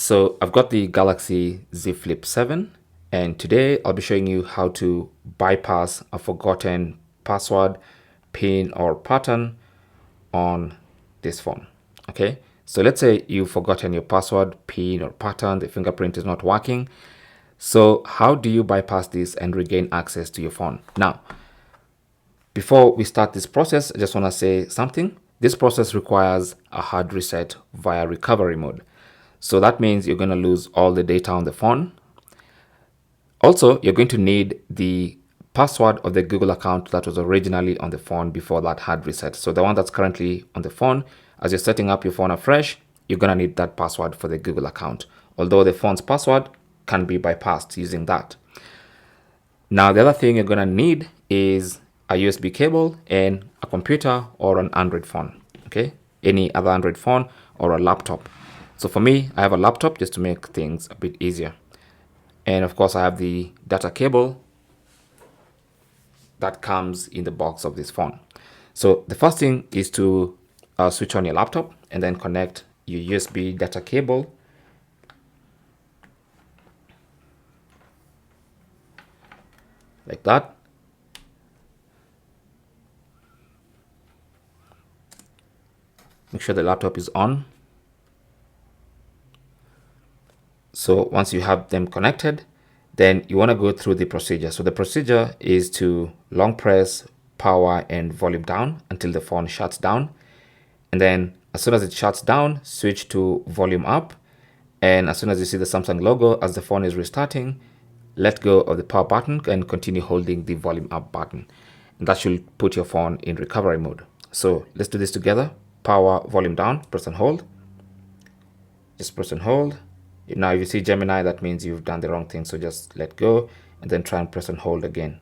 So I've got the Galaxy Z Flip 7, and today I'll be showing you how to bypass a forgotten password, PIN, or pattern on this phone. Okay, so let's say you've forgotten your password, PIN, or pattern, the fingerprint is not working. So how do you bypass this and regain access to your phone? Now, before we start this process, I just want to say something. This process requires a hard reset via recovery mode. So that means you're going to lose all the data on the phone. Also, you're going to need the password of the Google account that was originally on the phone before that hard reset. So the one that's currently on the phone, as you're setting up your phone afresh, you're going to need that password for the Google account. Although the phone's password can be bypassed using that. Now, the other thing you're going to need is a USB cable and a computer or an Android phone. Okay, any other Android phone or a laptop. So for me, I have a laptop just to make things a bit easier. And of course, I have the data cable that comes in the box of this phone. So the first thing is to switch on your laptop and then connect your USB data cable like that. Make sure the laptop is on. So once you have them connected, then you want to go through the procedure. So the procedure is to long press power and volume down until the phone shuts down. And then as soon as it shuts down, switch to volume up. And as soon as you see the Samsung logo as the phone is restarting, let go of the power button and continue holding the volume up button. And that should put your phone in recovery mode. So let's do this together. Power, volume down, press and hold. Just press and hold. Now if you see Gemini, that means you've done the wrong thing. So just let go and then try and press and hold again.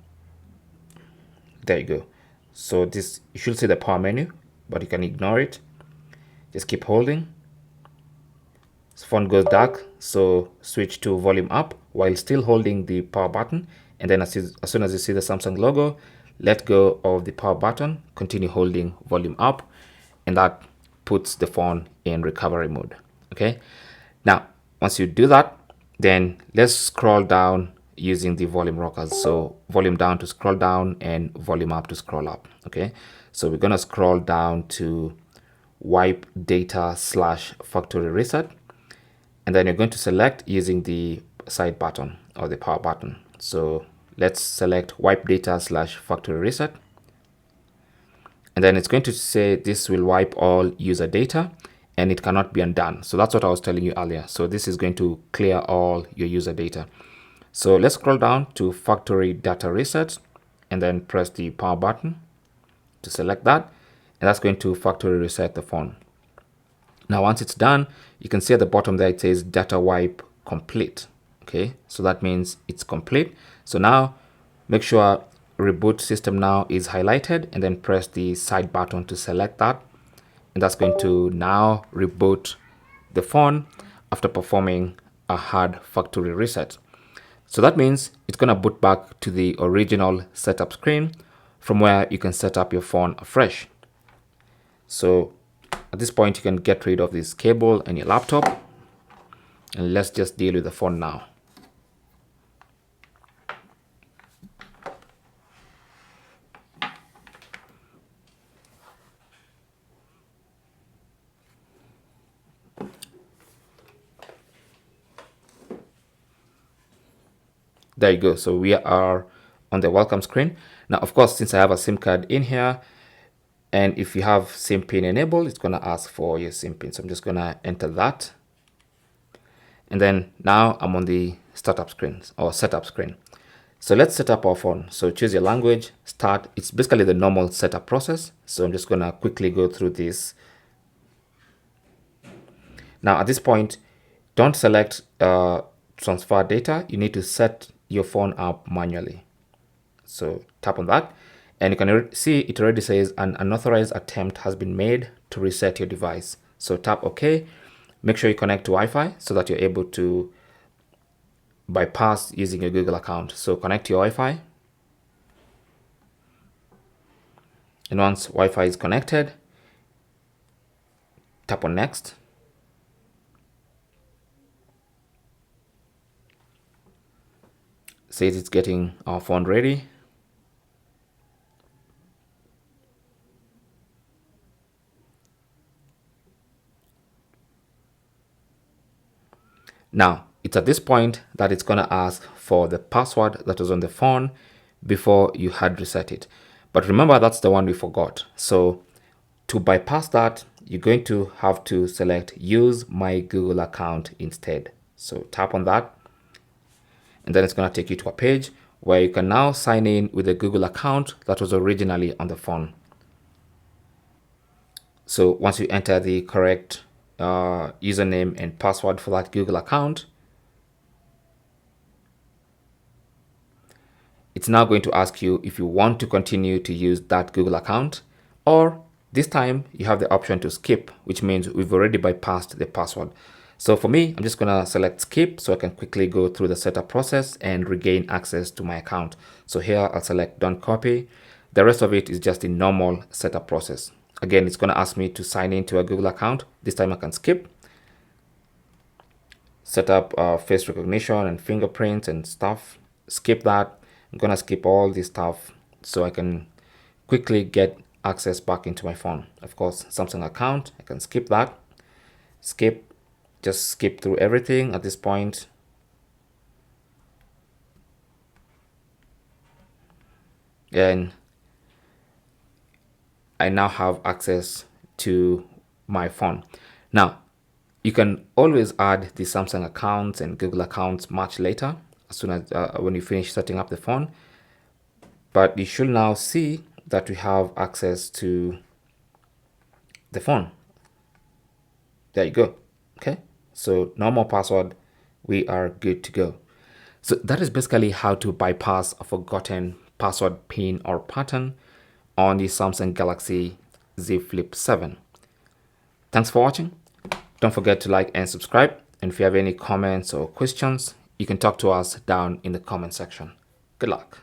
There you go. So this, you should see the power menu, but you can ignore it. Just keep holding. This phone goes dark, so switch to volume up while still holding the power button. And then as soon as you see the Samsung logo, let go of the power button, continue holding volume up, and that puts the phone in recovery mode. Okay. Now, once you do that, then let's scroll down using the volume rockers. So volume down to scroll down and volume up to scroll up. Okay. So we're going to scroll down to wipe data / factory reset. And then you're going to select using the side button or the power button. So let's select wipe data / factory reset. And then it's going to say this will wipe all user data and it cannot be undone. So that's what I was telling you earlier. So this is going to clear all your user data. So let's scroll down to factory data reset and then press the power button to select that. And that's going to factory reset the phone. Now, once it's done, you can see at the bottom there, it says data wipe complete. Okay, so that means it's complete. So now make sure reboot system now is highlighted and then press the side button to select that. And that's going to now reboot the phone after performing a hard factory reset. So that means it's going to boot back to the original setup screen from where you can set up your phone afresh. So at this point, you can get rid of this cable and your laptop. And let's just deal with the phone now. There you go. So we are on the welcome screen. Now, of course, since I have a SIM card in here, and if you have SIM pin enabled, it's going to ask for your SIM pin. So I'm just going to enter that. And then now I'm on the startup screen or setup screen. So let's set up our phone. So choose your language, start. It's basically the normal setup process. So I'm just going to quickly go through this. Now at this point, don't select transfer data. You need to set your phone up manually. So tap on that. And you can see it already says an unauthorized attempt has been made to reset your device. So tap OK. Make sure you connect to Wi-Fi so that you're able to bypass using your Google account. So connect to your Wi-Fi. And once Wi-Fi is connected, tap on next. says it's getting our phone ready. Now, it's at this point that it's going to ask for the password that was on the phone before you had reset it. But remember, that's the one we forgot. So to bypass that, you're going to have to select use my Google account instead. So tap on that, and then it's going to take you to a page where you can now sign in with the Google account that was originally on the phone. So once you enter the correct username and password for that Google account, it's now going to ask you if you want to continue to use that Google account, or this time you have the option to skip, which means we've already bypassed the password. So for me, I'm just going to select skip so I can quickly go through the setup process and regain access to my account. So here I'll select don't copy. The rest of it is just the normal setup process. Again, it's going to ask me to sign into a Google account. This time I can skip. Set up face recognition and fingerprints and stuff. Skip that. I'm going to skip all this stuff so I can quickly get access back into my phone. Of course, Samsung account, I can skip that. Skip, just skip through everything at this point. And I now have access to my phone. Now, you can always add the Samsung accounts and Google accounts much later, as soon as when you finish setting up the phone. But you should now see that we have access to the phone. There you go. Okay, so no more password. We are good to go. So that is basically how to bypass a forgotten password, pin, or pattern on the Samsung Galaxy Z Flip 7. Thanks for watching. Don't forget to like and subscribe. And if you have any comments or questions, you can talk to us down in the comment section. Good luck.